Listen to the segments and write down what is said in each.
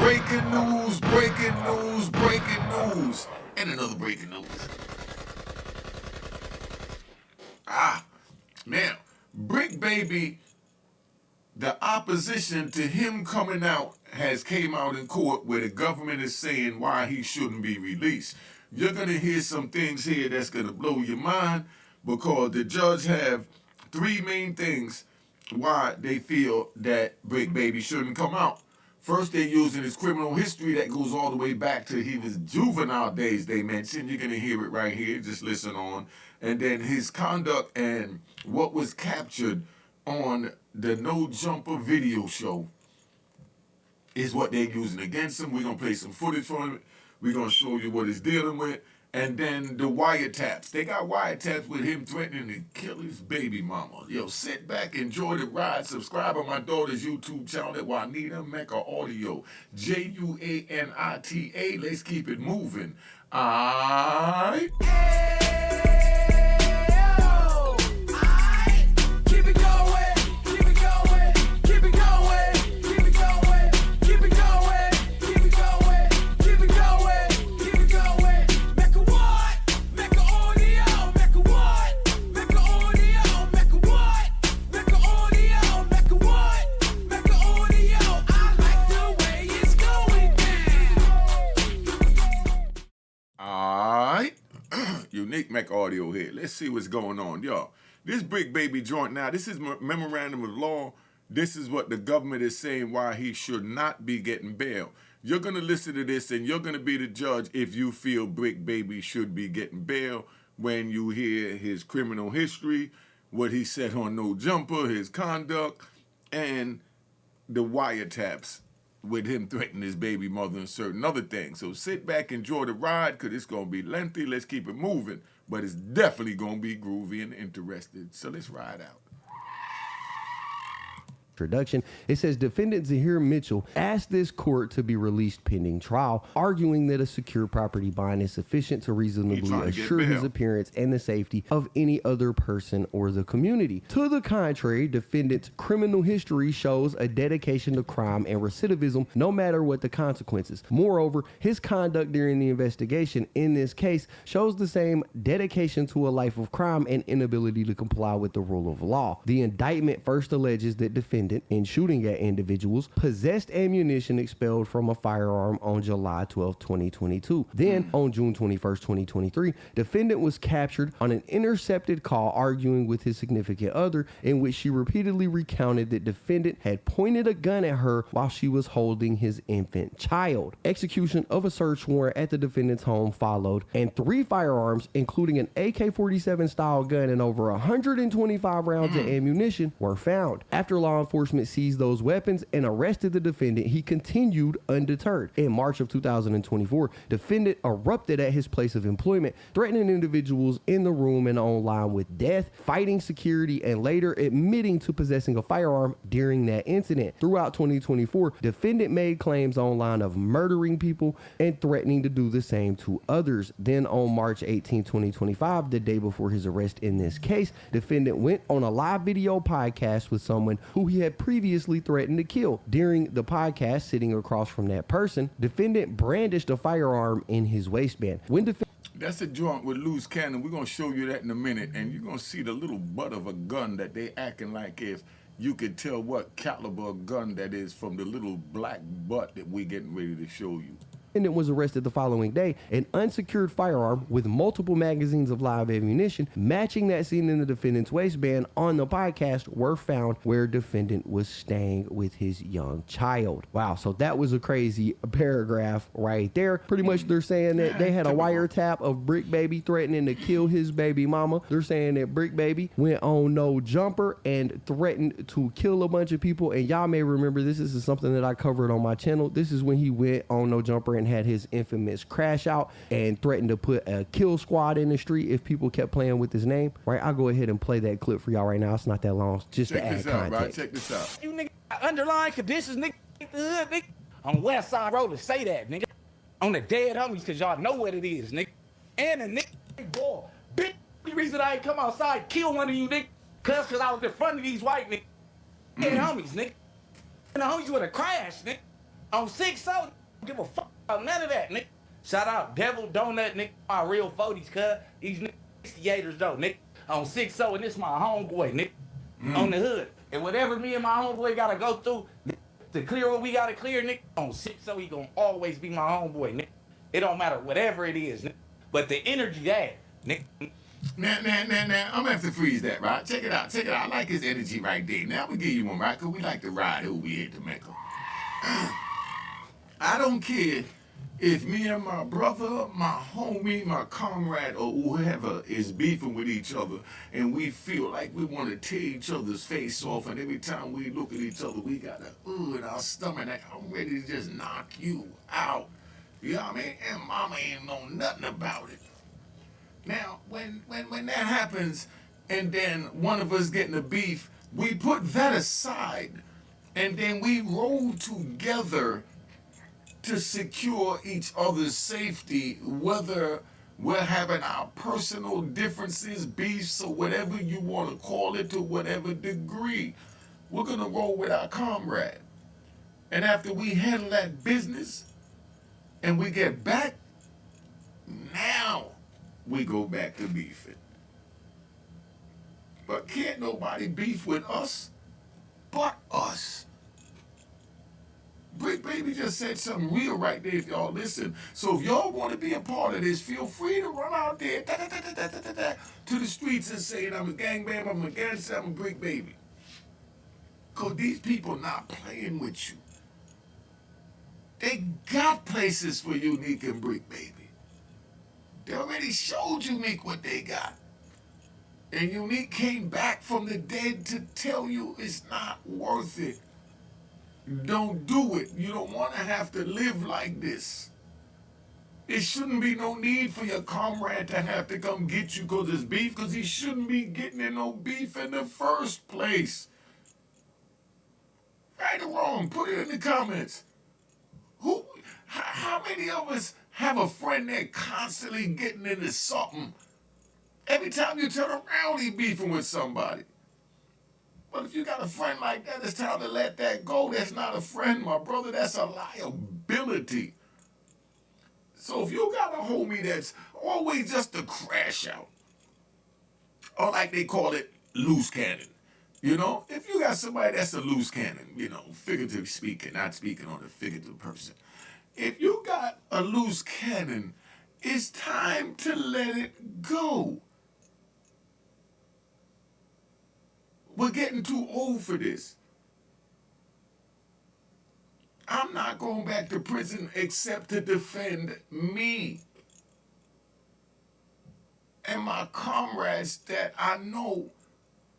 Breaking news, breaking news, breaking news. And another breaking news. Now, Bricc Baby, the opposition to him coming out has came out in court where the government is saying why he shouldn't be released. You're going to hear some things here that's going to blow your mind because the judge have three main things why they feel that Bricc Baby shouldn't come out. First, they're using his criminal history that goes all the way back to his juvenile days, they mentioned. You're going to hear it right here. Just listen on. And then his conduct and what was captured on the No Jumper video show is what they're using against him. We're going to play some footage from it. We're going to show you what he's dealing with. And then the wiretaps. They got wiretaps with him threatening to kill his baby mama. Yo, sit back, enjoy the ride. Subscribe on my daughter's YouTube channel at Juanita Mecca Audio. Juanita. Let's keep it moving. Alright. Unique Mecca Audio here. Let's see what's going on, y'all. This Bricc Baby joint now, this is memorandum of law. This is what the government is saying why he should not be getting bail. You're going to listen to this and you're going to be the judge if you feel Bricc Baby should be getting bail when you hear his criminal history, what he said on No Jumper, his conduct, and the wiretaps with him threatening his baby mother and certain other things. So sit back, enjoy the ride, because it's going to be lengthy. Let's keep it moving. But it's definitely going to be groovy and interesting. So let's ride out. Introduction. It says defendant Zahir Mitchell asked this court to be released pending trial, arguing that a secure property bond is sufficient to reasonably assure his appearance and the safety of any other person or the community. To the contrary, defendant's criminal history shows a dedication to crime and recidivism no matter what the consequences. Moreover, his conduct during the investigation in this case shows the same dedication to a life of crime and inability to comply with the rule of law. The indictment first alleges that defendant, in shooting at individuals, possessed ammunition expelled from a firearm on July 12, 2022. Then, on June 21st, 2023, defendant was captured on an intercepted call arguing with his significant other, in which she repeatedly recounted that defendant had pointed a gun at her while she was holding his infant child. Execution of a search warrant at the defendant's home followed, and 3 firearms, including an AK-47 style gun and over 125 rounds of ammunition, were found. After law enforcement seized those weapons and arrested the defendant, he continued undeterred. In March of 2024, defendant erupted at his place of employment, threatening individuals in the room and online with death, fighting security, and later admitting to possessing a firearm during that incident. Throughout 2024, defendant made claims online of murdering people and threatening to do the same to others. Then on March 18, 2025, the day before his arrest in this case, defendant went on a live video podcast with someone who he had previously threatened to kill. During the podcast, sitting across from that person, defendant brandished a firearm in his waistband. That's a joint with loose cannon. We're going to show you that in a minute, and you're going to see the little butt of a gun that they acting like if you could tell what caliber gun that is from the little black butt that we're getting ready to show you. Defendant was arrested the following day. An unsecured firearm with multiple magazines of live ammunition matching that seen in the defendant's waistband on the podcast were found where defendant was staying with his young child. Wow, so that was a crazy paragraph right there. Pretty much they're saying that they had a wiretap of Bricc Baby threatening to kill his baby mama. They're saying that Bricc Baby went on No Jumper and threatened to kill a bunch of people. And y'all may remember this is something that I covered on my channel. This is when he went on No Jumper and had his infamous crash out and threatened to put a kill squad in the street if people kept playing with his name. Right, I'll go ahead and play that clip for y'all right now. It's not that long, just to add context. Right? Check this out. You nigga underlying conditions, nigga, nigga. On West Side Road to say that, nigga. On the dead homies, cause y'all know what it is, nigga. And a nigga, boy, big reason I ain't come outside, kill one of you, nigga, cause I was in front of these white nigga. Dead homies, nigga. And the homies would have crashed, nigga. On 6-0, give a fuck about none of that, nigga. Shout out Devil Donut, nigga, my real 40s, cuz. These niggas 68ers, though, nigga. On 6-0, and this my homeboy, nigga. On the hood. And whatever me and my homeboy gotta go through to clear what we gotta clear, nigga, on 6-0, he gonna always be my homeboy, nigga. It don't matter, whatever it is, nigga. But the energy that, nigga. Now, I'm gonna have to freeze that, right? Check it out. I like his energy right there. Now, I'm gonna give you one, right? Because we like to ride over here to Mecca. I don't care if me and my brother, my homie, my comrade, or whoever is beefing with each other, and we feel like we want to tear each other's face off, and every time we look at each other, we got a in our stomach, like, I'm ready to just knock you out. You know what I mean? And mama ain't know nothing about it. Now, when that happens, and then one of us getting a beef, we put that aside, and then we roll together to secure each other's safety, whether we're having our personal differences, beefs, or whatever you want to call it, to whatever degree. We're going to roll with our comrade. And after we handle that business and we get back, now we go back to beefing. But can't nobody beef with us but us. Bricc Baby just said something real right there if y'all listen. So if y'all want to be a part of this, feel free to run out there to the streets and say, I'm a gangbang, I'm a gangster, I'm a Bricc Baby. Because these people not playing with you. They got places for Unique and Bricc Baby. They already showed Unique what they got. And Unique came back from the dead to tell you it's not worth it. Don't do it. You don't want to have to live like this. It shouldn't be no need for your comrade to have to come get you because it's beef, because he shouldn't be getting in no beef in the first place. Right or wrong, put it in the comments. How many of us have a friend that constantly getting into something? Every time you turn around, he beefing with somebody. But if you got a friend like that, it's time to let that go. That's not a friend, my brother. That's a liability. So if you got a homie that's always just a crash out, or like they call it, loose cannon, you know? If you got somebody that's a loose cannon, you know, figuratively speaking, not speaking on a figurative person. If you got a loose cannon, it's time to let it go. We're getting too old for this. I'm not going back to prison except to defend me and my comrades that I know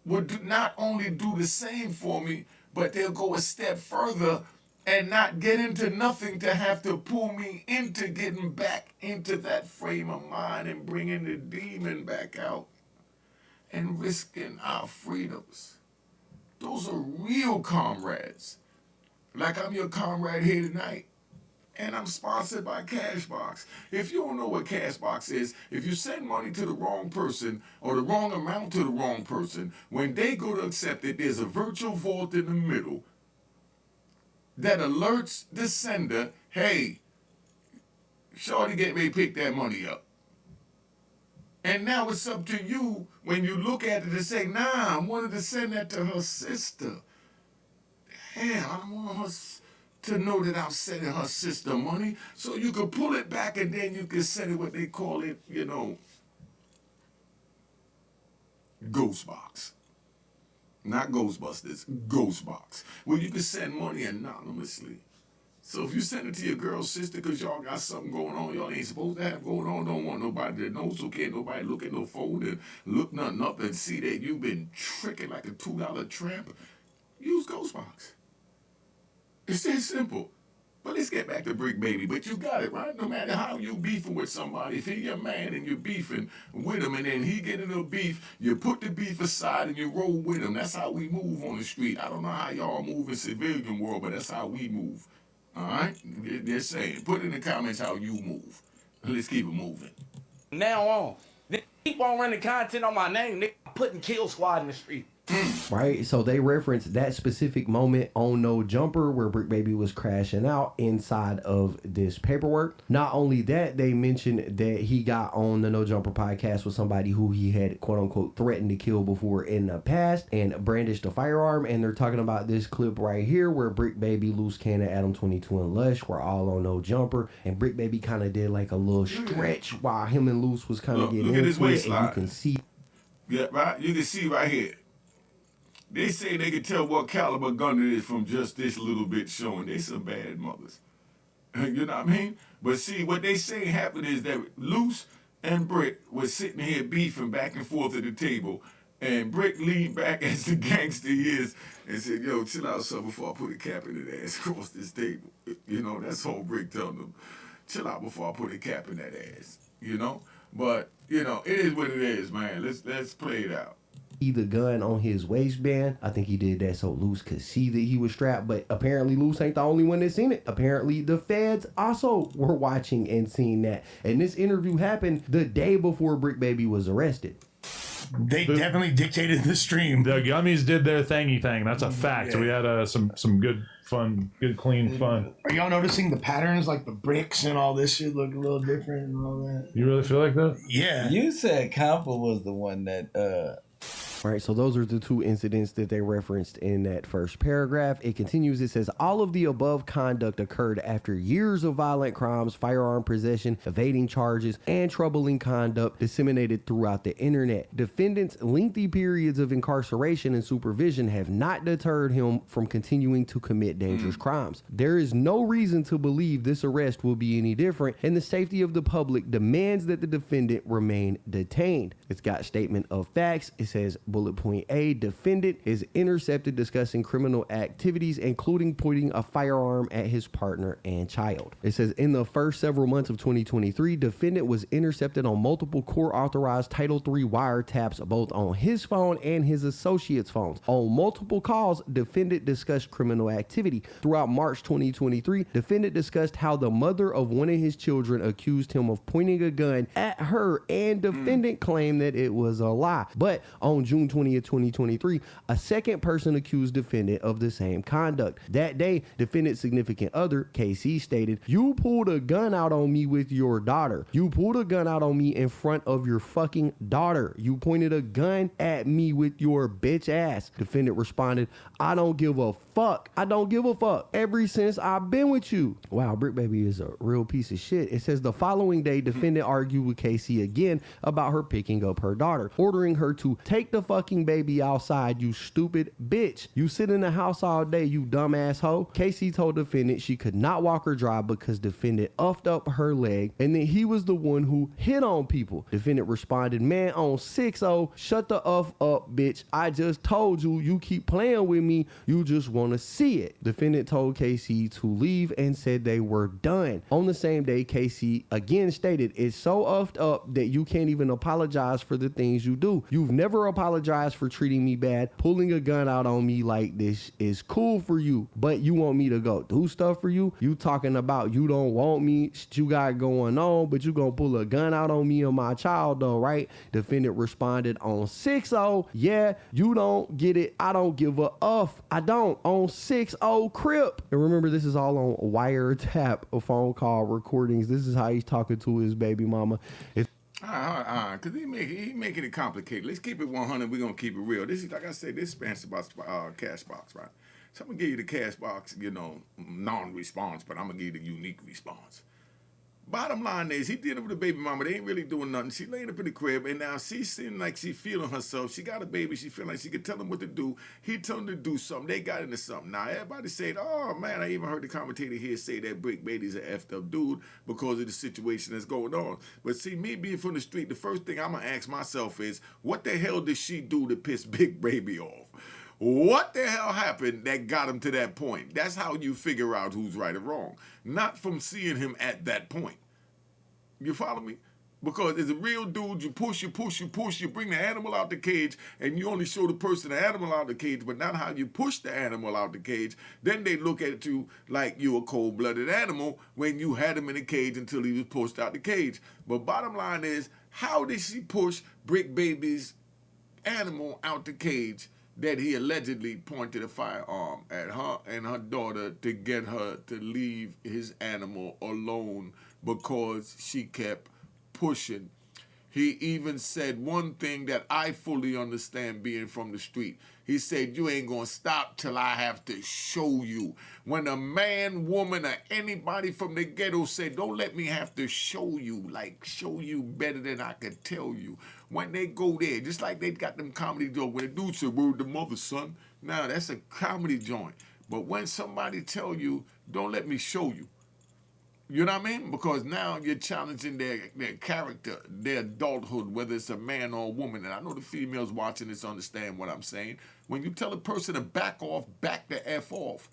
would not only do the same for me, but they'll go a step further and not get into nothing to have to pull me into getting back into that frame of mind and bringing the demon back out and risking our freedoms. Those are real comrades. Like I'm your comrade here tonight. And I'm sponsored by Cashbox. If you don't know what Cashbox is, if you send money to the wrong person or the wrong amount to the wrong person, when they go to accept it, there's a virtual vault in the middle that alerts the sender, hey, shorty get me pick that money up. And now it's up to you when you look at it to say, nah, I wanted to send that to her sister. Damn, I don't want her to know that I'm sending her sister money. So you can pull it back and then you can send it what they call it, you know, ghost box. Not Ghostbusters, ghost box. Where you can send money anonymously. So if you send it to your girl's sister because y'all got something going on y'all ain't supposed to have going on, don't want nobody to know, so can't nobody look at no phone and look nothing up and see that you've been tricking like a $2 tramp, use Ghostbox. It's that simple. But let's get back to Bricc Baby. But you got it, right? No matter how you beefing with somebody, if he your man and you're beefing with him and then he get into a beef, you put the beef aside and you roll with him. That's how we move on the street. I don't know how y'all move in civilian world, but that's how we move. All right? Just saying. Put in the comments how you move. Let's keep it moving. Now on. They keep on running content on my name. They putting Kill Squad in the street. Right, so they referenced that specific moment on No Jumper where Bricc Baby was crashing out inside of this paperwork. Not only that, they mentioned that he got on the No Jumper podcast with somebody who he had quote unquote threatened to kill before in the past and brandished a firearm. And they're talking about this clip right here where Bricc Baby, Loose Cannon, Adam 22, and Lush were all on No Jumper, and Bricc Baby kind of did like a little stretch while him and Loose was kind of getting into it, and you can see. Yeah, right. You can see right here. They say they can tell what caliber gun it is from just this little bit showing. They some bad mothers. You know what I mean? But see, what they say happened is that Luce and Bricc was sitting here beefing back and forth at the table, and Bricc leaned back as the gangster he is and said, yo, chill out, son, before I put a cap in that ass across this table. You know, that's all Bricc telling them. Chill out before I put a cap in that ass. You know? But, you know, it is what it is, man. Let's play it out. The gun on his waistband. I think he did that so Luce could see that he was strapped, but apparently Luce ain't the only one that seen it. Apparently the feds also were watching and seeing that. And this interview happened the day before Bricc Baby was arrested. They definitely dictated the stream. The gummies did their thingy thing. That's a fact. Yeah. We had some good fun, good clean fun. Are y'all noticing the patterns, like the bricks and all this shit look a little different and all that? You really feel like that? Yeah. You said Compa was the one that Right, so those are the two incidents that they referenced in that first paragraph. It continues, it says, all of the above conduct occurred after years of violent crimes, firearm possession, evading charges, and troubling conduct disseminated throughout the internet. Defendant's lengthy periods of incarceration and supervision have not deterred him from continuing to commit dangerous crimes. There is no reason to believe this arrest will be any different, and the safety of the public demands that the defendant remain detained. It's got statement of facts. It says, bullet point A, defendant is intercepted discussing criminal activities, including pointing a firearm at his partner and child. It says in the first several months of 2023, defendant was intercepted on multiple court-authorized Title III wiretaps, both on his phone and his associates' phones. On multiple calls, defendant discussed criminal activity. Throughout March 2023, defendant discussed how the mother of one of his children accused him of pointing a gun at her, and defendant claimed that it was a lie. But on June 20th, 2023, a second person accused defendant of the same conduct. That day, defendant's significant other, KC, stated, "You pulled a gun out on me with your daughter. You pulled a gun out on me in front of your fucking daughter. You pointed a gun at me with your bitch ass." Defendant responded, "I don't give a fuck. I don't give a fuck. Ever since I've been with you." Wow, Bricc Baby is a real piece of shit. It says the following day, defendant argued with KC again about her picking up her daughter, ordering her to take the fucking baby outside, you stupid bitch. You sit in the house all day, you dumb asshole. KC told defendant she could not walk or drive because defendant uffed up her leg, and then he was the one who hit on people. Defendant responded, "Man, on 6-0, shut the up, bitch. I just told you, you keep playing with me, you just want to see it." Defendant told KC to leave and said they were done. On the same day, KC again stated, "It's so uffed up that you can't even apologize for the things you do. You've never apologized for treating me bad. Pulling a gun out on me like this is cool for you, but you want me to go do stuff for you? You talking about you don't want me, shit you got going on, but you gonna pull a gun out on me and my child though, right?" Defendant responded on 6-0, "Yeah, you don't get it. I don't give a uff. I don't. On 6-0 Crip." And remember, this is all on wiretap phone call recordings. This is how he's talking to his baby mama. Because he making it complicated. Let's keep it 100. We're going to keep it real. This is, like I said, this spans about cash box, right? So I'm going to give you the cash box, non-response, but I'm going to give you the unique response. Bottom line is, he did it with the baby mama. They ain't really doing nothing. She laying up in the crib, and now she seems like she feeling herself. She got a baby. She feeling like she can tell him what to do. He told them to do something. They got into something. Now, everybody said, oh, man, I even heard the commentator here say that Bricc Baby's an effed up dude because of the situation that's going on. But see, me being from the street, the first thing I'm going to ask myself is, what the hell did she do to piss Bricc Baby off? What the hell happened that got him to that point? That's how you figure out who's right or wrong. Not from seeing him at that point. You follow me? Because as a real dude, you push, you bring the animal out the cage, and you only show the person the animal out the cage, but not how you push the animal out the cage. Then they look at you like you a cold-blooded animal when you had him in the cage until he was pushed out the cage. But bottom line is, how did she push Bricc Baby's animal out the cage that he allegedly pointed a firearm at her and her daughter to get her to leave his animal alone because she kept pushing. He even said one thing that I fully understand being from the street. He said, you ain't gonna stop till I have to show you. When a man, woman, or anybody from the ghetto said, don't let me have to show you, like show you better than I could tell you. When they go there, just like they got them comedy jokes, when a dude said, word the mother, son. Now that's a comedy joint. But when somebody tell you, don't let me show you, you know what I mean? Because now you're challenging their character, their adulthood, whether it's a man or a woman. And I know the females watching this understand what I'm saying. When you tell a person to back off, back the F off.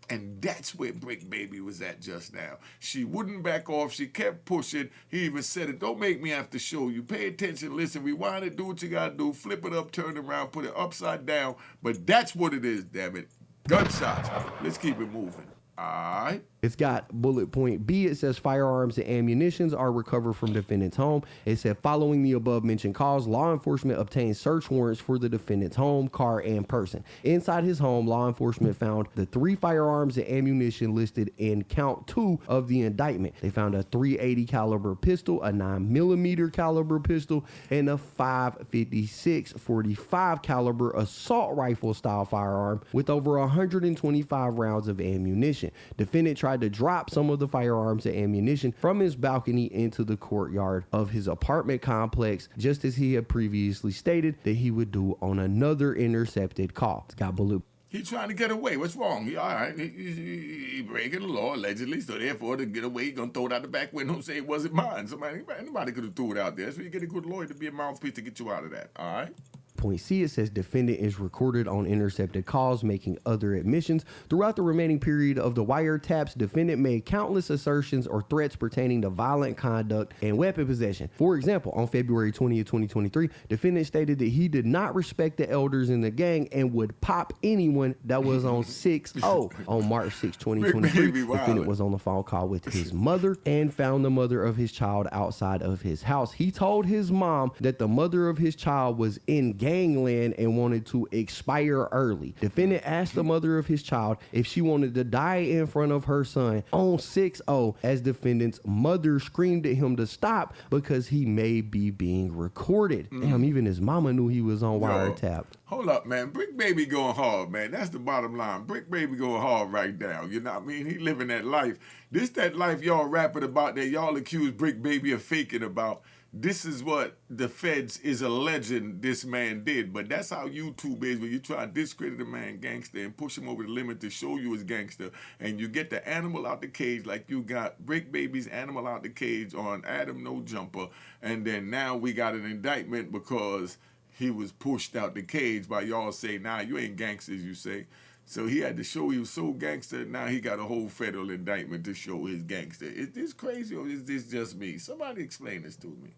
And that's where Bricc Baby was at just now. She wouldn't back off. She kept pushing. He even said it, don't make me have to show you. Pay attention, listen, rewind it, do what you got to do. Flip it up, turn it around, put it upside down. But that's what it is, damn it. Gunshots. Let's keep it moving. All right. It's got bullet point B. It says firearms and ammunitions are recovered from defendant's home. It said following the above mentioned cause, law enforcement obtained search warrants for the defendant's home, car, and person. Inside his home, law enforcement found the 3 firearms and ammunition listed in count 2 of the indictment. They found a .380 caliber pistol, a 9mm caliber pistol, and a .556 .45 caliber assault rifle style firearm with over 125 rounds of ammunition. Defendant tried to drop some of the firearms and ammunition from his balcony into the courtyard of his apartment complex, just as he had previously stated that he would do on another intercepted call. It's got bullet. He's trying to get away. What's wrong? He all right. He breaking the law allegedly, so therefore to get away, he's gonna throw it out the back window and say it wasn't mine. Anybody could have threw it out there. So you get a good lawyer to be a mouthpiece to get you out of that. All right. Point C, it says defendant is recorded on intercepted calls, making other admissions. Throughout the remaining period of the wiretaps, defendant made countless assertions or threats pertaining to violent conduct and weapon possession. For example, on February 20th, 2023, defendant stated that he did not respect the elders in the gang and would pop anyone that was on 6-0. On March 6, 2023, defendant was on the phone call with his mother and found the mother of his child outside of his house. He told his mom that the mother of his child was in gangland and wanted to expire early. Defendant asked the mother of his child if she wanted to die in front of her son on 6-0 as defendant's mother screamed at him to stop because he may be being recorded. Damn, even his mama knew he was on wiretap. Hold up, man. Bricc Baby going hard, man. That's the bottom line. Bricc Baby going hard right now. You know what I mean? He living that life. This that life y'all rapping about that y'all accuse Bricc Baby of faking about. This is what the feds is alleging this man did. But that's how YouTube is when you try to discredit a man gangster and push him over the limit to show you his gangster. And you get the animal out the cage like you got Bricc Baby's animal out the cage on Adam No Jumper. And then now we got an indictment because he was pushed out the cage by y'all say, nah, you ain't gangsters, you say. So he had to show he was so gangster. Now he got a whole federal indictment to show his gangster. Is this crazy or is this just me? Somebody explain this to me.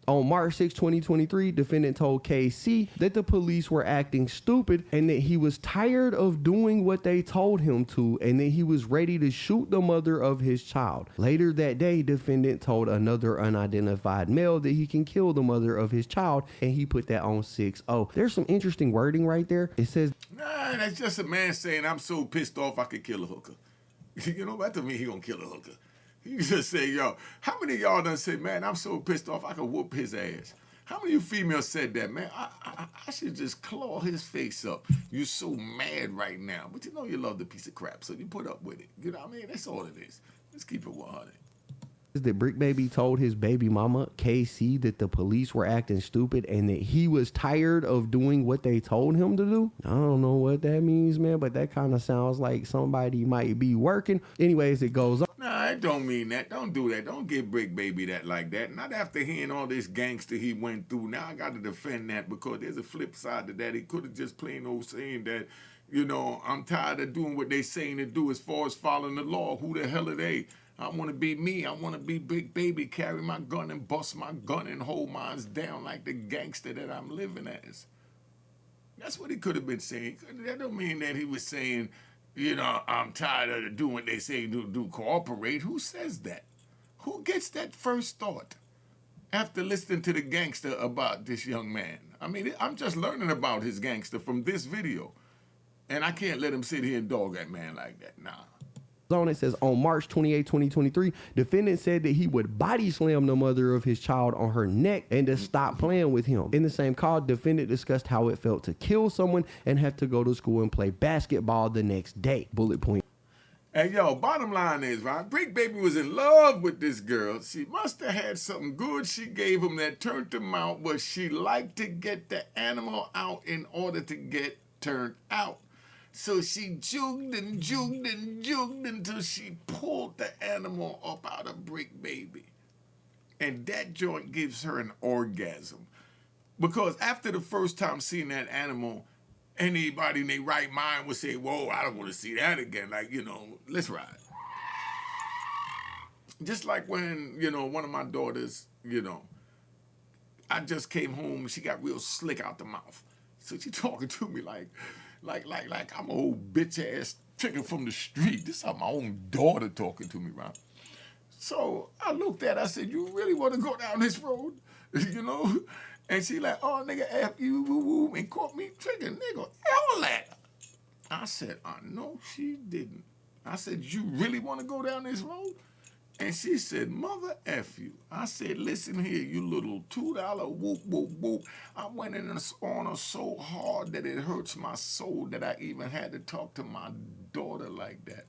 On March 6, 2023, defendant told KC that the police were acting stupid and that he was tired of doing what they told him to and that he was ready to shoot the mother of his child. Later that day, defendant told another unidentified male that he can kill the mother of his child, and he put that on 6-0. There's some interesting wording right there. It says, nah, that's just a man saying, I'm so pissed off I could kill a hooker. You know, that doesn't mean he gonna kill a hooker. He just say, yo, how many of y'all done say, man, I'm so pissed off I could whoop his ass? How many of you females said that, man? I should just claw his face up. You're so mad right now. But you know you love the piece of crap, so you put up with it. You know what I mean? That's all it is. Let's keep it 100. That Bricc Baby told his baby mama, KC, that the police were acting stupid and that he was tired of doing what they told him to do. I don't know what that means, man, but that kind of sounds like somebody might be working. Anyways, it goes on. Nah, I don't mean that. Don't do that. Don't give Bricc Baby that like that. Not after hearing all this gangster he went through. Now I got to defend that because there's a flip side to that. He could have just plain old saying that, you know, I'm tired of doing what they saying to do as far as following the law. Who the hell are they? I want to be me. I want to be Bricc Baby, carry my gun and bust my gun and hold mines down like the gangster that I'm living as. That's what he could have been saying. That don't mean that he was saying, you know, I'm tired of doing what they say do cooperate. Who says that? Who gets that first thought? after listening to the gangster about this young man. I mean, I'm just learning about his gangster from this video. And I can't let him sit here and dog that man like that. Nah. On it says on March 28, 2023, defendant said that he would body slam the mother of his child on her neck and to stop playing with him. In the same call, defendant discussed how it felt to kill someone and have to go to school and play basketball the next day. Bullet point. Hey, yo, bottom line is, right, Bricc Baby was in love with this girl. She must have had something good she gave him that turned him out, but she liked to get the animal out in order to get turned out. So she jugged and jugged and jugged until she pulled the animal up out of Bricc Baby. And that joint gives her an orgasm. Because after the first time seeing that animal, anybody in their right mind would say, whoa, I don't want to see that again. Like, you know, let's ride. Just like when, you know, one of my daughters, you know, I just came home, she got real slick out the mouth. So she talking to me like I'm an old bitch-ass chicken from the street. This is how my own daughter talking to me, right? So I looked at her, I said, you really want to go down this road? You know? And she like, oh, nigga, F you, woo-woo, and caught me tricking, nigga, all that. I said, no, she didn't. I said, you really want to go down this road? And she said, mother F you. I said, listen here, you little $2 whoop, whoop, whoop. I went in on her so hard that it hurts my soul that I even had to talk to my daughter like that.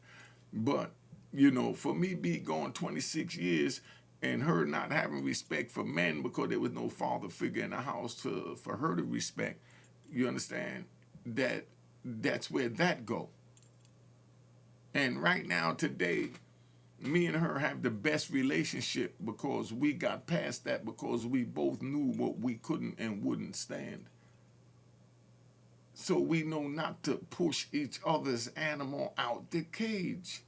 But, you know, for me going 26 years and her not having respect for men because there was no father figure in the house for her to respect, you understand, that's where that go. And right now, today, me and her have the best relationship because we got past that because we both knew what we couldn't and wouldn't stand. So we know not to push each other's animal out the cage.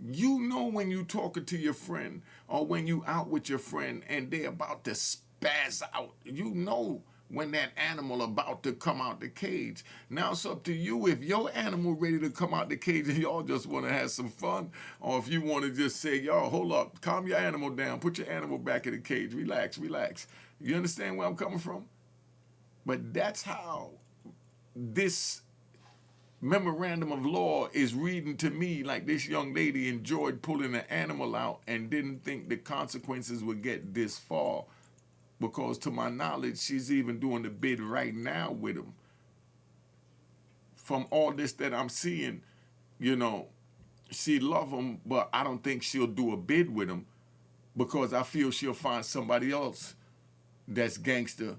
You know when you talking to your friend or when you out with your friend and they about to spaz out, you know when that animal about to come out the cage. Now it's up to you if your animal ready to come out the cage and y'all just want to have some fun, or if you want to just say, y'all, hold up, calm your animal down, put your animal back in the cage, relax, relax. You understand where I'm coming from? But that's how this memorandum of law is reading to me like this young lady enjoyed pulling an animal out and didn't think the consequences would get this far. Because to my knowledge, she's even doing the bid right now with him. From all this that I'm seeing, you know, she love him, but I don't think she'll do a bid with him because I feel she'll find somebody else that's gangster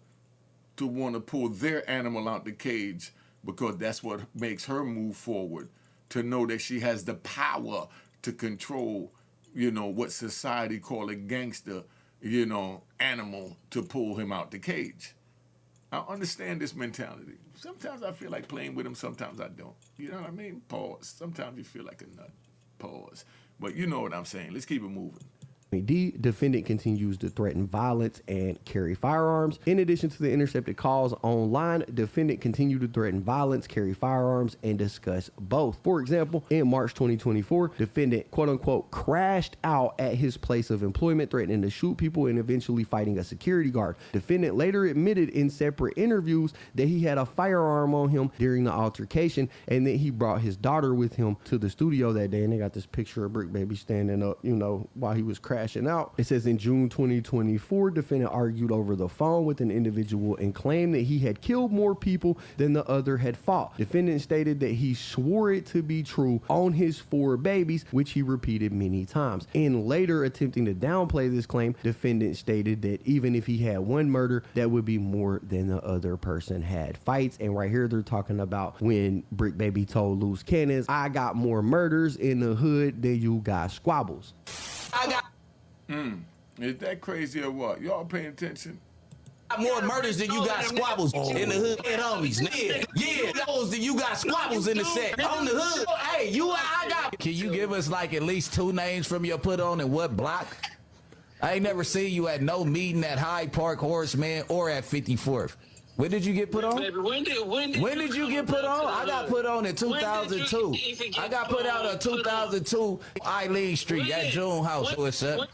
to want to pull their animal out the cage because that's what makes her move forward, to know that she has the power to control, you know, what society call a gangster, you know, animal to pull him out the cage. I understand this mentality. Sometimes I feel like playing with him, sometimes I don't. You know what I mean? Pause. Sometimes you feel like a nut. Pause. But you know what I'm saying. Let's keep it moving. D, defendant continues to threaten violence and carry firearms. In addition to the intercepted calls online, defendant continued to threaten violence, carry firearms, and discuss both. For example, in March 2024, defendant, quote unquote, crashed out at his place of employment, threatening to shoot people and eventually fighting a security guard. Defendant later admitted in separate interviews that he had a firearm on him during the altercation and that he brought his daughter with him to the studio that day. And they got this picture of Bricc Baby standing up, you know, while he was crashing out. It says in June 2024, defendant argued over the phone with an individual and claimed that he had killed more people than the other had fought. Defendant stated that he swore it to be true on his 4 babies, which he repeated many times. In later attempting to downplay this claim, defendant stated that even if he had 1 murder, that would be more than the other person had fights. And right here, they're talking about when Bricc Baby told Loose Cannons, I got more murders in the hood than you got squabbles. I got Is that crazy or what? Y'all paying attention? more murders than you got squabbles in the hood. And homies, yeah, those than you got squabbles in the set. On the hood, hey, I got. Can you give us like at least 2 names from your put on and what block? I ain't never seen you at no meeting at Hyde Park, Horace Mann, or at 54th. When did you get put on? When did you get put on? I got put on in 2002. I got put out on 2002 Eileen Street at June House. What's up?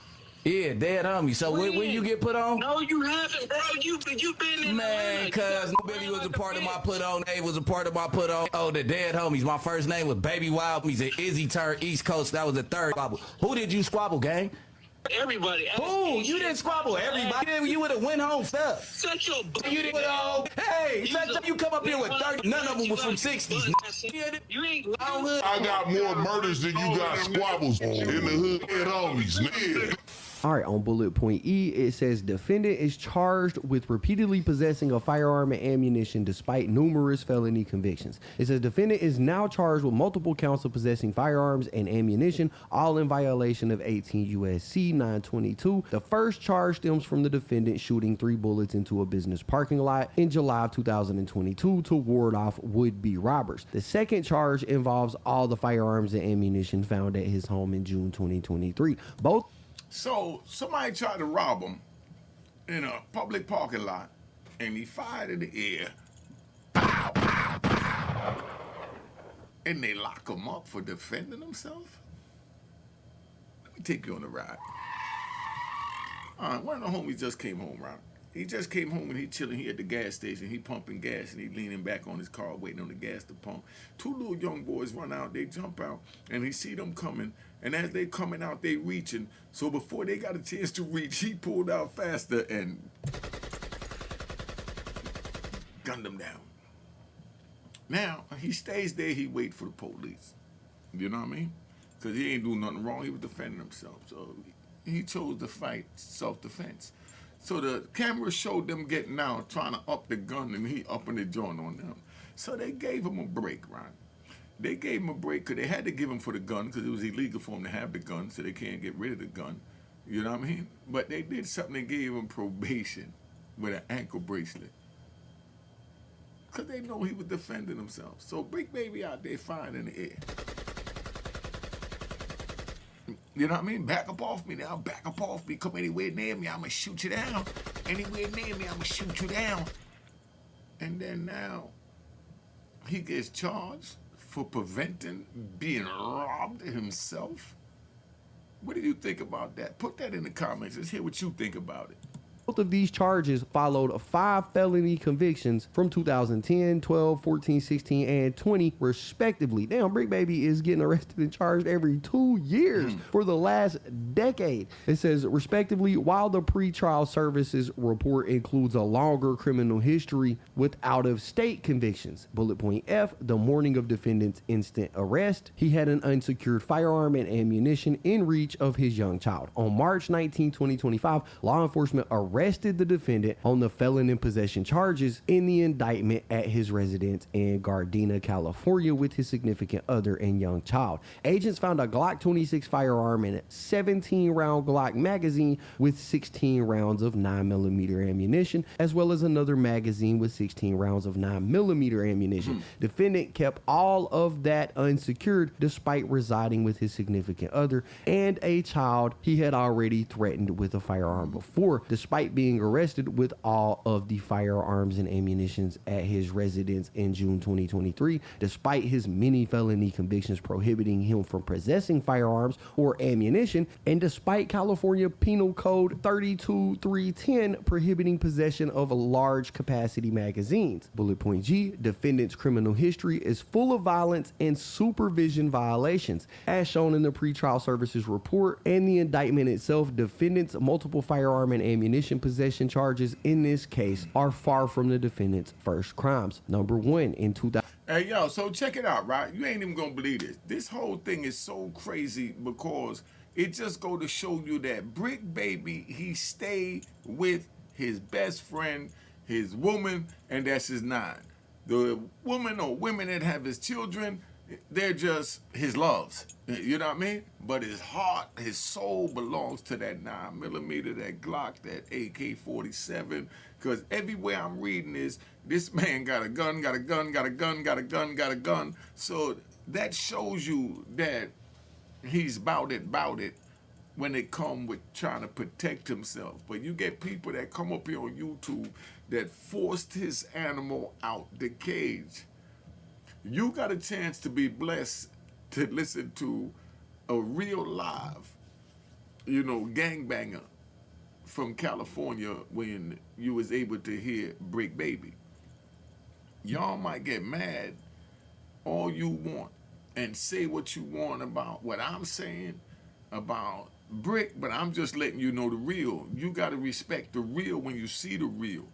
Yeah, dead homie. So when you get put on? No, you haven't, bro. You been in Man, cuz Billy was a part of my put on. Dave was a part of my put on. Oh, the dead homies. My first name was Baby Wild Homies, and Izzy turned East Coast. That was the third squabble. Who did you squabble, gang? Everybody. Who? You didn't squabble everybody. You would have went home stuff. Shut your You didn't go. Hey, you come up here with 30. None of them was from 60s. You ain't. I got more murders than you got squabbles in the hood. Dead homies, nigga. All right, on bullet point E, it says defendant is charged with repeatedly possessing a firearm and ammunition despite numerous felony convictions. It says defendant is now charged with multiple counts of possessing firearms and ammunition, all in violation of 18 U.S.C. 922. The first charge stems from the defendant shooting 3 bullets into a business parking lot in July of 2022 to ward off would-be robbers. The second charge involves all the firearms and ammunition found at his home in June 2023. Both. So somebody tried to rob him in a public parking lot, and he fired in the air. Pow, pow, pow. And they lock him up for defending himself? Let me take you on a ride. All right, one of the homies just came home, right? He just came home and he chilling. He at the gas station. He pumping gas and he leaning back on his car waiting on the gas to pump. 2 little young boys run out. They jump out and he see them coming. And as they coming out, they reaching. So before they got a chance to reach, he pulled out faster and gunned them down. Now, he stays there. He wait for the police. You know what I mean? Because he ain't doing nothing wrong. He was defending himself. So he chose to fight self-defense. So the camera showed them getting out, trying to up the gun, and he upping the joint on them. So they gave him a break, right? They gave him a break because they had to give him for the gun because it was illegal for him to have the gun, so they can't get rid of the gun. You know what I mean? But they did something. They gave him probation with an ankle bracelet because they know he was defending himself. So Bricc Baby out there flying in the air. You know what I mean? Back up off me now. Back up off me. Come anywhere near me, I'm going to shoot you down. Anywhere near me, I'm going to shoot you down. And then now he gets charged for preventing being robbed himself. What do you think about that? Put that in the comments. Let's hear what you think about it. Both of these charges followed 5 felony convictions from 2010, 12, 14, 16, and 20, respectively. Damn, Bricc Baby is getting arrested and charged every 2 years for the last decade. It says, respectively, while the pretrial services report includes a longer criminal history with out-of-state convictions. Bullet point F, the morning of defendant's instant arrest, he had an unsecured firearm and ammunition in reach of his young child. On March 19, 2025, law enforcement arrested the defendant on the felon in possession charges in the indictment at his residence in Gardena, California with his significant other and young child. Agents found a Glock 26 firearm and a 17-round Glock magazine with 16 rounds of 9mm ammunition, as well as another magazine with 16 rounds of 9mm ammunition. Defendant kept all of that unsecured despite residing with his significant other and a child he had already threatened with a firearm before, despite being arrested with all of the firearms and ammunitions at his residence in June 2023, despite his many felony convictions prohibiting him from possessing firearms or ammunition, and despite California Penal Code 32310 prohibiting possession of large capacity magazines. Bullet point G, defendant's criminal history is full of violence and supervision violations. As shown in the pretrial services report and the indictment itself, defendant's multiple firearm and ammunition possession charges in this case are far from the defendant's first crimes. Number 1, in 2000. Hey, yo, so check it out, right? You ain't even gonna believe this. This whole thing is so crazy because it just go to show you that Bricc Baby, he stayed with his best friend, his woman, and that's his 9. The woman or women that have his children, they're just his loves. You know what I mean? But his heart, his soul belongs to that 9mm, that Glock, that AK-47. Because everywhere I'm reading is, this man got a gun, got a gun, got a gun, got a gun, got a gun. So that shows you that he's bout it when it come with trying to protect himself. But you get people that come up here on YouTube that forced his animal out the cage. You got a chance to be blessed to listen to a real live gangbanger from California when you was able to hear Bricc Baby. Y'all might get mad all you want and say what you want about what I'm saying about Bricc, but I'm just letting you know the real. You got to respect the real when you see the real.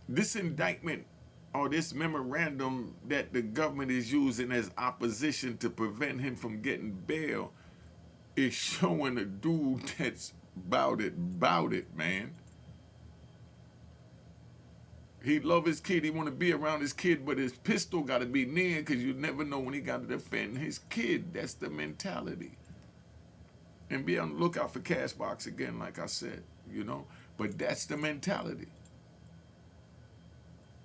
This indictment or this memorandum that the government is using as opposition to prevent him from getting bail is showing a dude that's bout it, man. He love his kid, he want to be around his kid, but his pistol got to be near because you never know when he got to defend his kid. That's the mentality. And be on the lookout for Cashbox again, like I said, But that's the mentality.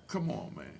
Come on, man.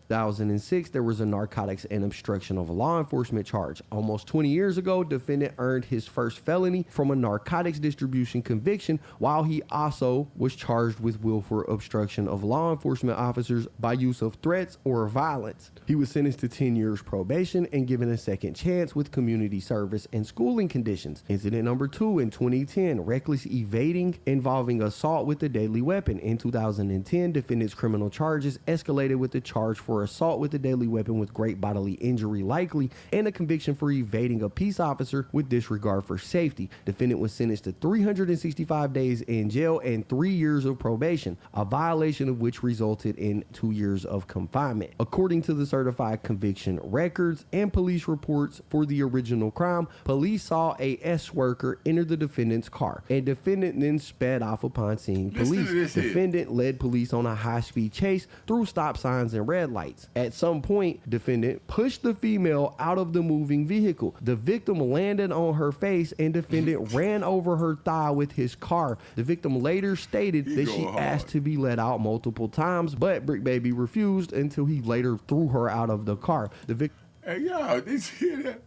2006, there was a narcotics and obstruction of law enforcement charge. Almost 20 years ago, defendant earned his first felony from a narcotics distribution conviction, while he also was charged with willful obstruction of law enforcement officers by use of threats or violence. He was sentenced to 10 years probation and given a second chance with community service and schooling conditions. Incident number 2 in 2010, reckless evading involving assault with a deadly weapon. In 2010, defendant's criminal charges escalated with the charge for assault with a deadly weapon with great bodily injury likely and a conviction for evading a peace officer with disregard for safety. Defendant was sentenced to 365 days in jail and 3 years of probation, a violation of which resulted in 2 years of confinement. According to the certified conviction records and police reports for the original crime, police saw a S worker enter the defendant's car, and defendant then sped off upon seeing police. Defendant led police on a high-speed chase through stop signs and red lights. At some point, defendant pushed the female out of the moving vehicle. The victim landed on her face and defendant ran over her thigh with his car. The victim later stated that she asked to be let out multiple times, but Bricc Baby refused until he later threw her out of the car. Hey, y'all, did you hear that?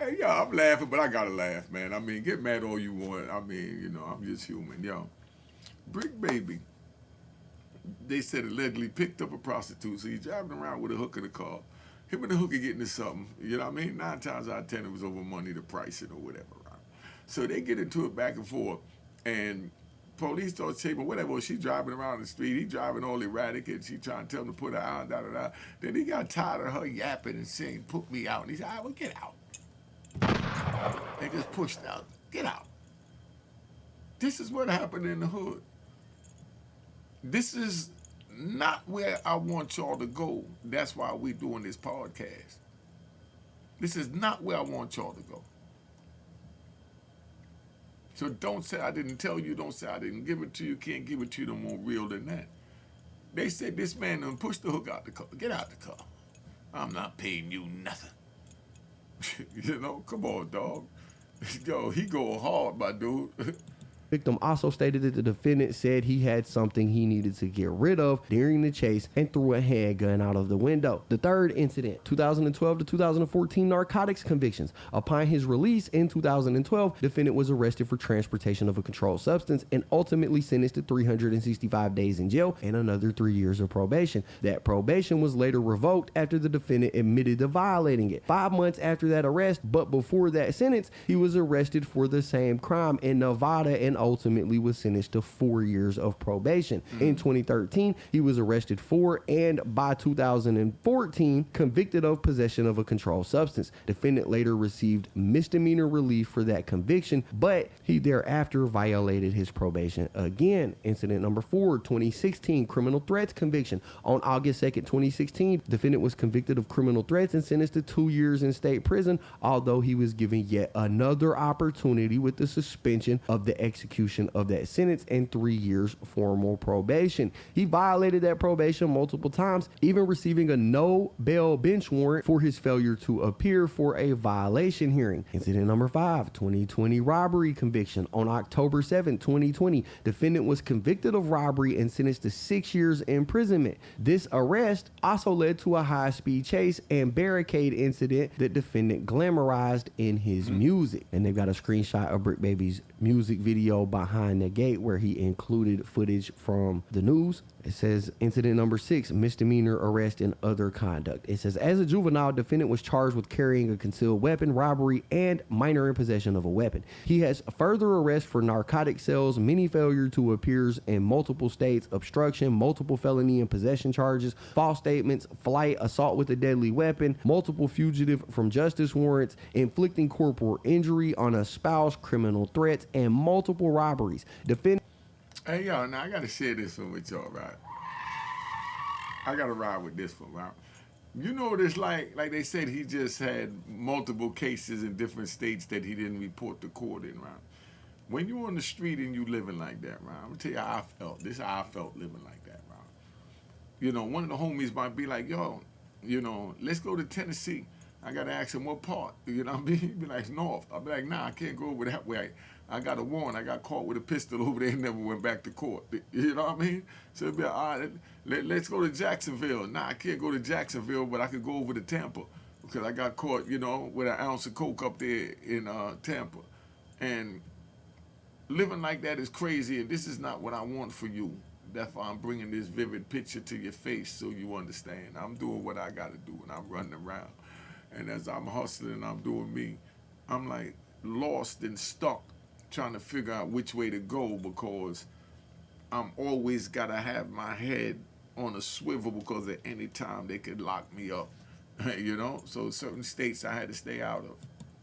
Hey, y'all, I'm laughing, but I gotta laugh, man. I mean, get mad all you want. I mean, I'm just human, yo. Bricc Baby, they said allegedly picked up a prostitute, so he's driving around with a hook in the car. Him and the hooker getting into something, 9 times out of 10 it was over money, the pricing or whatever, right? So they get into it back and forth, and police start saying, whatever, she's driving around the street, he driving all erratic, and she trying to tell him to put her out, da-da-da. Then he got tired of her yapping and saying, put me out, and he said, all right, well, get out. They just pushed out, get out. This is what happened in the hood. This is not where I want y'all to go. That's why we're doing this podcast. This is not where I want y'all to go. So don't say I didn't tell you. Don't say I didn't give it to you. Can't give it to you no more real than that. They said this man done pushed the hook out the car. Get out the car. I'm not paying you nothing. Come on, dog. Yo, he go hard, my dude. Victim also stated that the defendant said he had something he needed to get rid of during the chase and threw a handgun out of the window. The third incident, 2012 to 2014 narcotics convictions. Upon his release in 2012, defendant was arrested for transportation of a controlled substance and ultimately sentenced to 365 days in jail and another 3 years of probation. That probation was later revoked after the defendant admitted to violating it. 5 months after that arrest, but before that sentence, he was arrested for the same crime in Nevada and ultimately was sentenced to 4 years of probation. In 2013, he was arrested for and by 2014 convicted of possession of a controlled substance. Defendant later received misdemeanor relief for that conviction, but he thereafter violated his probation again. Incident number 4, 2016 criminal threats conviction. On August 2nd, 2016, defendant was convicted of criminal threats and sentenced to 2 years in state prison, although he was given yet another opportunity with the suspension of the execution of that sentence and 3 years formal probation. He violated that probation multiple times, even receiving a no bail bench warrant for his failure to appear for a violation hearing. Incident number 5, 2020 robbery conviction. On October 7, 2020, defendant was convicted of robbery and sentenced to 6 years imprisonment. This arrest also led to a high-speed chase and barricade incident that defendant glamorized in his music. And they've got a screenshot of Bricc Baby's music video video behind the gate where he included footage from the news. It says incident number 6, misdemeanor arrest and other conduct. It says as a juvenile, defendant was charged with carrying a concealed weapon, robbery, and minor in possession of a weapon. He has further arrest for narcotic sales, many failure to appears in multiple states, obstruction, multiple felony and possession charges, false statements, flight, assault with a deadly weapon, multiple fugitive from justice warrants, inflicting corporal injury on a spouse, criminal threats, and multiple robberies. Defendant. Hey, y'all, now I got to share this one with y'all, right? I got to ride with this one, right? You know this, like they said, he just had multiple cases in different states that he didn't report to court in, right? When you on the street and you living like that, right? I'm going to tell you how I felt. This is how I felt living like that, right? You know, one of the homies might be like, yo, you know, let's go to Tennessee. I got to ask him what part. You know what I mean? He'd be like, north. I'll be like, nah, I can't go over that way. I got a warrant. I got caught with a pistol over there and never went back to court. You know what I mean? So it'd be like, all right, let's go to Jacksonville. Nah, I can't go to Jacksonville, but I could go over to Tampa because I got caught, you know, with an ounce of coke up there in Tampa. And living like that is crazy, and this is not what I want for you. That's why I'm bringing this vivid picture to your face so you understand. I'm doing what I got to do, and I'm running around. And as I'm hustling and I'm doing me, I'm like lost and stuck trying to figure out which way to go because I'm always got to have my head on a swivel because at any time they could lock me up, you know? So certain states I had to stay out of.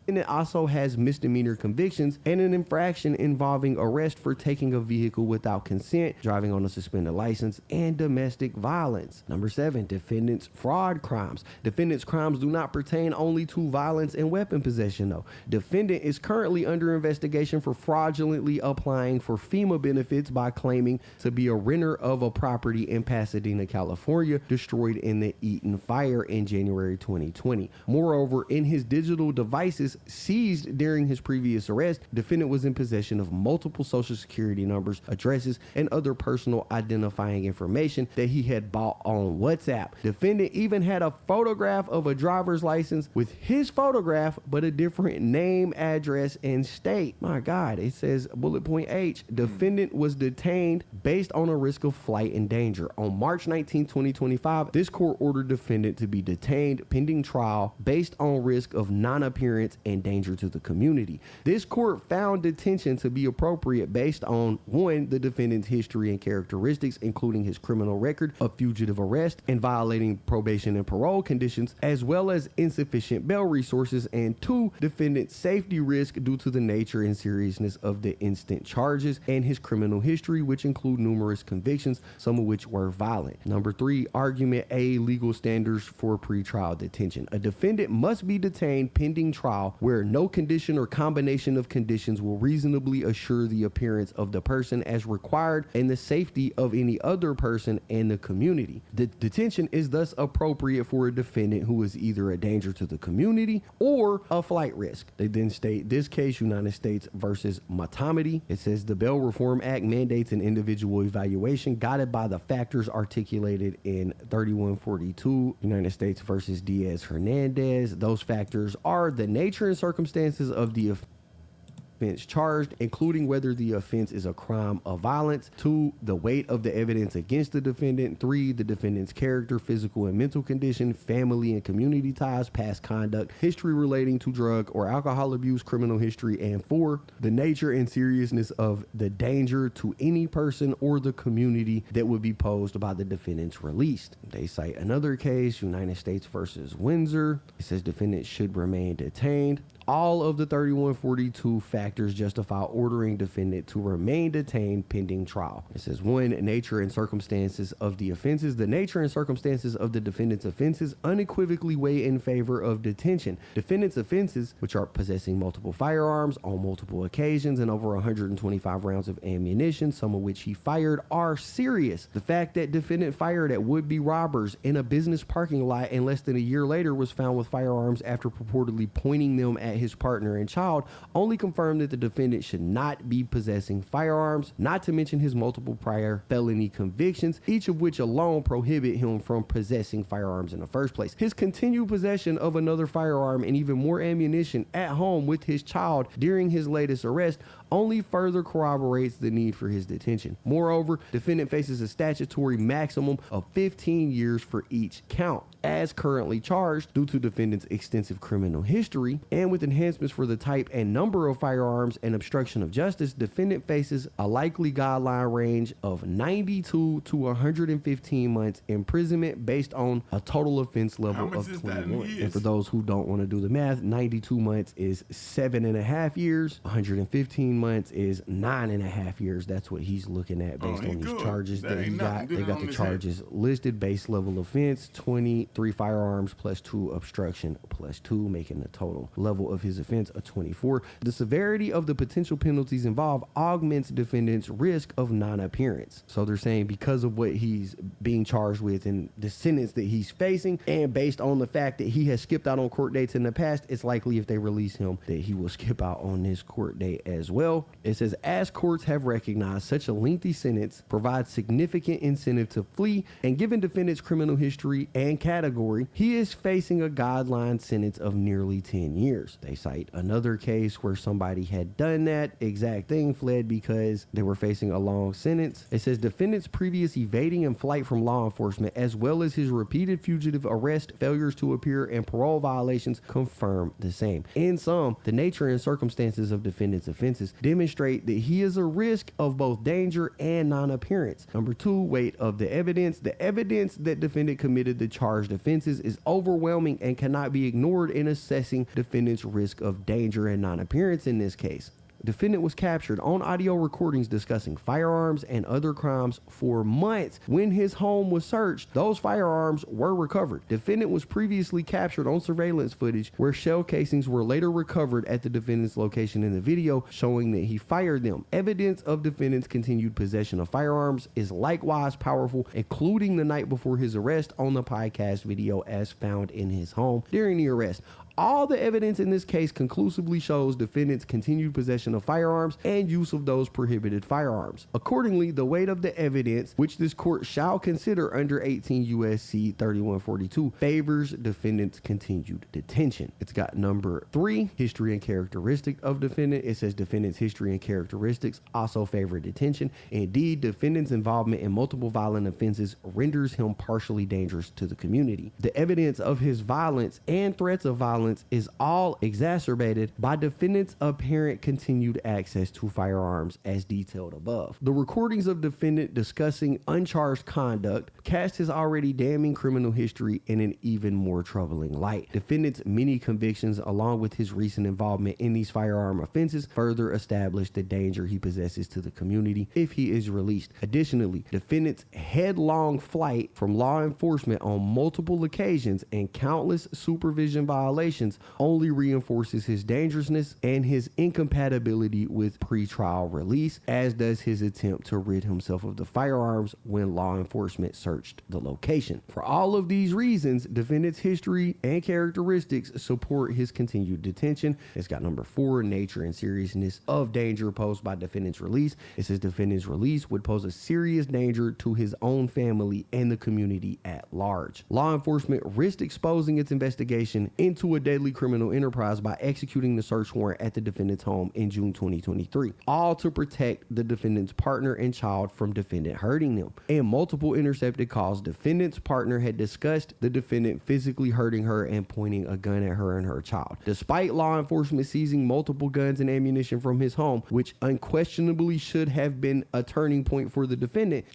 And it also has misdemeanor convictions and an infraction involving arrest for taking a vehicle without consent, driving on a suspended license, and domestic violence. Number 7, defendant's fraud crimes. Defendant's crimes do not pertain only to violence and weapon possession, though. Defendant is currently under investigation for fraudulently applying for FEMA benefits by claiming to be a renter of a property in Pasadena, California, destroyed in the Eaton fire in January 2020. Moreover, in his digital devices seized during his previous arrest, defendant was in possession of multiple social security numbers, addresses, and other personal identifying information that he had bought on WhatsApp. Defendant even had a photograph of a driver's license with his photograph, but a different name, address, and state. My God, it says bullet point H, defendant was detained based on a risk of flight and danger. On March 19, 2025, this court ordered defendant to be detained pending trial based on risk of non-appearance and danger to the community. This court found detention to be appropriate based on 1, the defendant's history and characteristics, including his criminal record of fugitive arrest and violating probation and parole conditions, as well as insufficient bail resources, and 2, defendant's safety risk due to the nature and seriousness of the instant charges and his criminal history, which include numerous convictions, some of which were violent. Number 3, argument A, legal standards for pretrial detention. A defendant must be detained pending trial where no condition or combination of conditions will reasonably assure the appearance of the person as required and the safety of any other person and the community. The detention is thus appropriate for a defendant who is either a danger to the community or a flight risk. They then state this case, United States versus Matamidi. It says the Bail Reform Act mandates an individual evaluation guided by the factors articulated in 3142 United States versus Diaz Hernandez. Those factors are the nature and circumstances of the offense charged, including whether the offense is a crime of violence. 2, the weight of the evidence against the defendant. 3, the defendant's character, physical and mental condition, family and community ties, past conduct, history relating to drug or alcohol abuse, criminal history, and 4, the nature and seriousness of the danger to any person or the community that would be posed by the defendant's release. They cite another case, United States versus Windsor. It says defendant should remain detained. All of the 3142 factors justify ordering defendant to remain detained pending trial. It says 1, nature and circumstances of the offenses. The nature and circumstances of the defendant's offenses unequivocally weigh in favor of detention. Defendant's offenses, which are possessing multiple firearms on multiple occasions and over 125 rounds of ammunition, some of which he fired, are serious. The fact that defendant fired at would-be robbers in a business parking lot and less than a year later was found with firearms after purportedly pointing them at his partner and child only confirmed that the defendant should not be possessing firearms, not to mention his multiple prior felony convictions, each of which alone prohibit him from possessing firearms in the first place. His continued possession of another firearm and even more ammunition at home with his child during his latest arrest only further corroborates the need for his detention. Moreover, defendant faces a statutory maximum of 15 years for each count. As currently charged, due to defendant's extensive criminal history and with enhancements for the type and number of firearms and obstruction of justice, defendant faces a likely guideline range of 92 to 115 months imprisonment based on a total offense level of 21. And for those who don't want to do the math, 92 months is 7.5 years, 115 months is 9.5 years. That's what he's looking at based on these charges that he got. They got the charges listed: base level offense, 23 firearms plus 2 obstruction plus 2, making the total level of his offense a 24. The severity of the potential penalties involved augments defendant's risk of non-appearance. So they're saying because of what he's being charged with and the sentence that he's facing, and based on the fact that he has skipped out on court dates in the past, it's likely if they release him that he will skip out on this court date as well. It says, as courts have recognized, such a lengthy sentence provides significant incentive to flee, and given defendant's criminal history and category, he is facing a guideline sentence of nearly 10 years. They cite another case where somebody had done that exact thing, fled because they were facing a long sentence. It says defendant's previous evading and flight from law enforcement, as well as his repeated fugitive arrest, failures to appear, and parole violations confirm the same. In sum, the nature and circumstances of defendant's offenses demonstrate that he is a risk of both danger and non-appearance. Number 2, weight of the evidence. The evidence that defendant committed the charged offenses is overwhelming and cannot be ignored in assessing defendant's risk of danger and non-appearance in this case. Defendant was captured on audio recordings discussing firearms and other crimes for months. When his home was searched, those firearms were recovered. Defendant was previously captured on surveillance footage where shell casings were later recovered at the defendant's location in the video, showing that he fired them. Evidence of defendant's continued possession of firearms is likewise powerful, including the night before his arrest on the podcast video as found in his home during the arrest. All the evidence in this case conclusively shows defendant's continued possession of firearms and use of those prohibited firearms. Accordingly, the weight of the evidence, which this court shall consider under 18 U.S.C. 3142, favors defendant's continued detention. It's got number 3, history and characteristic of defendant. It says defendant's history and characteristics also favor detention. Indeed, defendant's involvement in multiple violent offenses renders him partially dangerous to the community. The evidence of his violence and threats of violence is all exacerbated by defendant's apparent continued access to firearms as detailed above. The recordings of defendant discussing uncharged conduct cast his already damning criminal history in an even more troubling light. Defendant's many convictions, along with his recent involvement in these firearm offenses, further establish the danger he possesses to the community if he is released. Additionally, defendant's headlong flight from law enforcement on multiple occasions and countless supervision violations only reinforces his dangerousness and his incompatibility with pretrial release, as does his attempt to rid himself of the firearms when law enforcement searched the location. For all of these reasons, defendant's history and characteristics support his continued detention. It's got number 4, nature and seriousness of danger posed by defendant's release. It says defendant's release would pose a serious danger to his own family and the community at large. Law enforcement risked exposing its investigation into a deadly criminal enterprise by executing the search warrant at the defendant's home in June 2023, all to protect the defendant's partner and child from defendant hurting them. In multiple intercepted calls, defendant's partner had discussed the defendant physically hurting her and pointing a gun at her and her child. Despite law enforcement seizing multiple guns and ammunition from his home, which unquestionably should have been a turning point for the defendant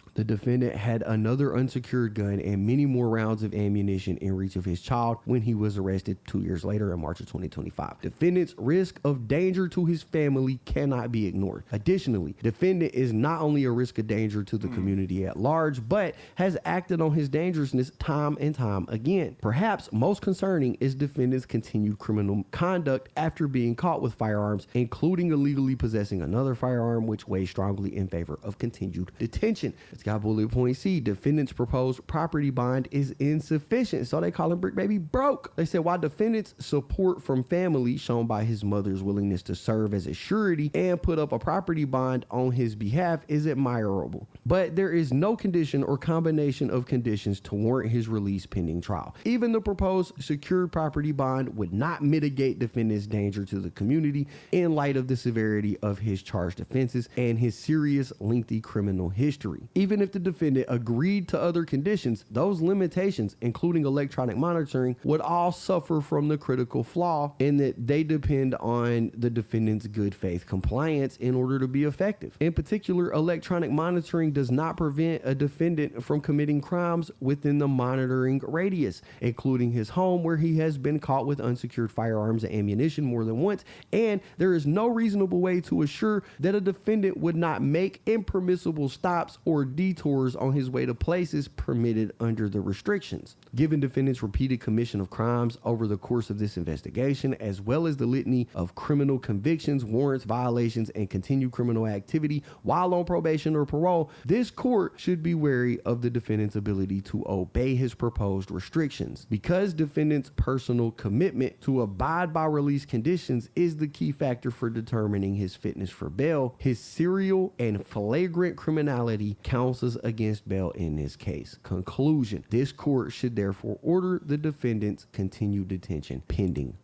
had another unsecured gun and many more rounds of ammunition in reach of his child when he was arrested 2 years later in March of 2025. Defendant's risk of danger to his family cannot be ignored. Additionally, defendant is not only a risk of danger to the community at large, but has acted on his dangerousness time and time again. Perhaps most concerning is defendant's continued criminal conduct after being caught with firearms, including illegally possessing another firearm, which weighs strongly in favor of continued detention. It's got bullet point C. Defendant's proposed property bond is insufficient, so they call him Bricc Baby broke. They said while defendant's defendant's support from family, shown by his mother's willingness to serve as a surety and put up a property bond on his behalf, is admirable. But there is no condition or combination of conditions to warrant his release pending trial. Even the proposed secured property bond would not mitigate defendant's danger to the community in light of the severity of his charged offenses and his serious, lengthy criminal history. Even if the defendant agreed to other conditions, those limitations, including electronic monitoring, would all suffer from the critical flaw in that they depend on the defendant's good faith compliance in order to be effective. In particular, electronic monitoring does not prevent a defendant from committing crimes within the monitoring radius, including his home, where he has been caught with unsecured firearms and ammunition more than once, and there is no reasonable way to assure that a defendant would not make impermissible stops or detours on his way to places permitted under the restrictions. Given defendant's repeated commission of crimes over the course of this investigation, as well as the litany of criminal convictions, warrants, violations, and continued criminal activity while on probation or parole, this court should be wary of the defendant's ability to obey his proposed restrictions. Because defendant's personal commitment to abide by release conditions is the key factor for determining his fitness for bail, his serial and flagrant criminality counsels against bail in this case. Conclusion: this court should therefore order the defendant's continued detention pending.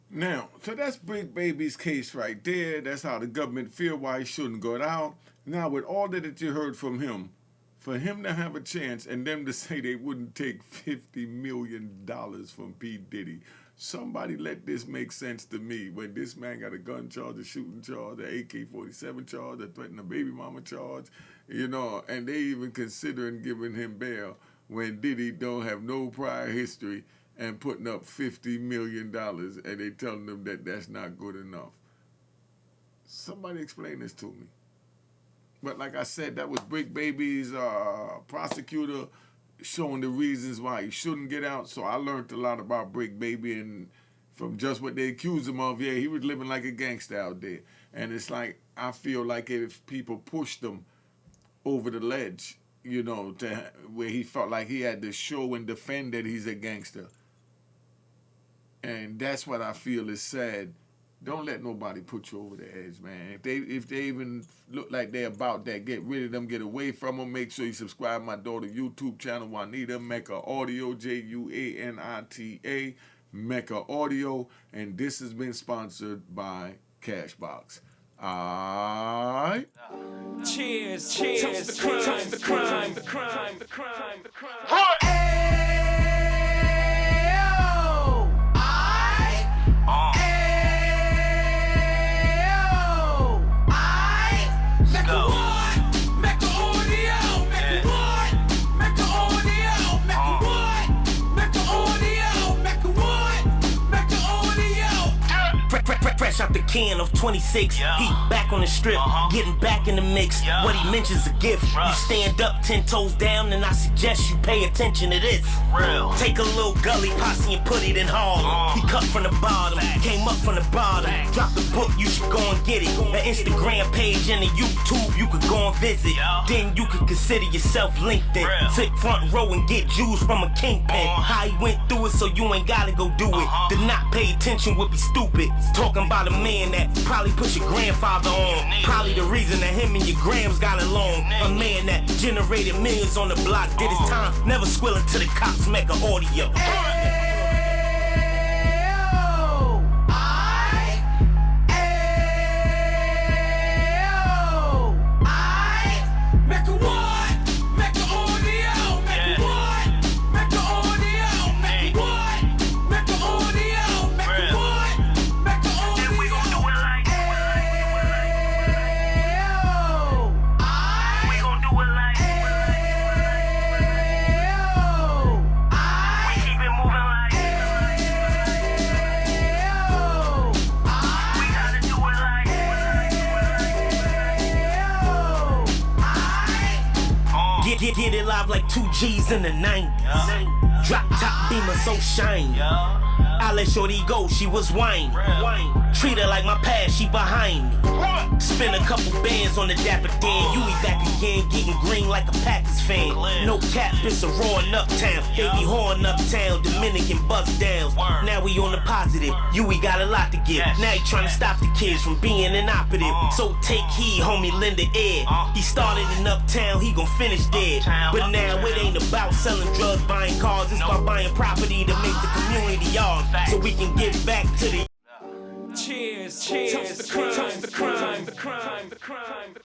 Now, so that's Bricc Baby's case right there. That's how the government feel why he shouldn't go out. Now, with all that you heard from him, for him to have a chance and them to say they wouldn't take $50 million from P. Diddy, somebody let this make sense to me. When this man got a gun charge, a shooting charge, an AK-47 charge, a threatening a baby mama charge, you know, and they even considering giving him bail when Diddy don't have no prior history and putting up $50 million, and they telling them that that's not good enough. Somebody explain this to me. But like I said, that was Bricc Baby's prosecutor showing the reasons why he shouldn't get out. So I learned a lot about Bricc Baby, and from just what they accused him of, yeah, he was living like a gangster out there. And it's like, I feel like if people pushed him over the ledge, you know, to where he felt like he had to show and defend that he's a gangster. And that's what I feel is sad. Don't let nobody put you over the edge, man. If they even look like they're about that, get rid of them, get away from them. Make sure you subscribe to my daughter's YouTube channel, Juanita, Mecca Audio, Juanita, Mecca Audio. And this has been sponsored by Cashbox. All right. Cheers, cheers, toast the crime, the crime, the crime, the crime, the crime. Fresh out the can of 26, he back on the strip, getting back in the mix. What he mentions a gift. You stand up 10 toes down, and I suggest you pay attention to this. Take a little gully posse and put it in Harlem. He cut from the bottom, came up from the bottom. Drop the book, you should go and get it. An Instagram page and a YouTube you could go and visit. Then you could consider yourself LinkedIn. Sit front row and get Jews from a kingpin. How he went through it, so you ain't gotta go do it. To not pay attention would be stupid. Talking about a man that probably put your grandfather on. Probably the reason that him and your grams got along. A man that generated millions on the block, did his time, never squilling to the cops, Mecca Audio. Get it live like 2 G's in the 90s. Drop top beamer so shiny. I let shorty go, she was whining. Treat her like my past, she behind me. Spend a couple bands on the Dapper Dan. Yui back again, getting green like a Packers fan. No cap, it's a roaring uptown. They be horn uptown, Dominican bust downs. Now we on the positive. Yui got a lot to give. Now he trying to stop the kids from being inoperative. So take heed, homie, lend a ear. He started in uptown, he gon' finish dead. But now it ain't about selling drugs, buying cars. It's about buying property to make the community yours, so we can get back to the. Cheers, cheers, toast the crime, the crime, the crime, the crime.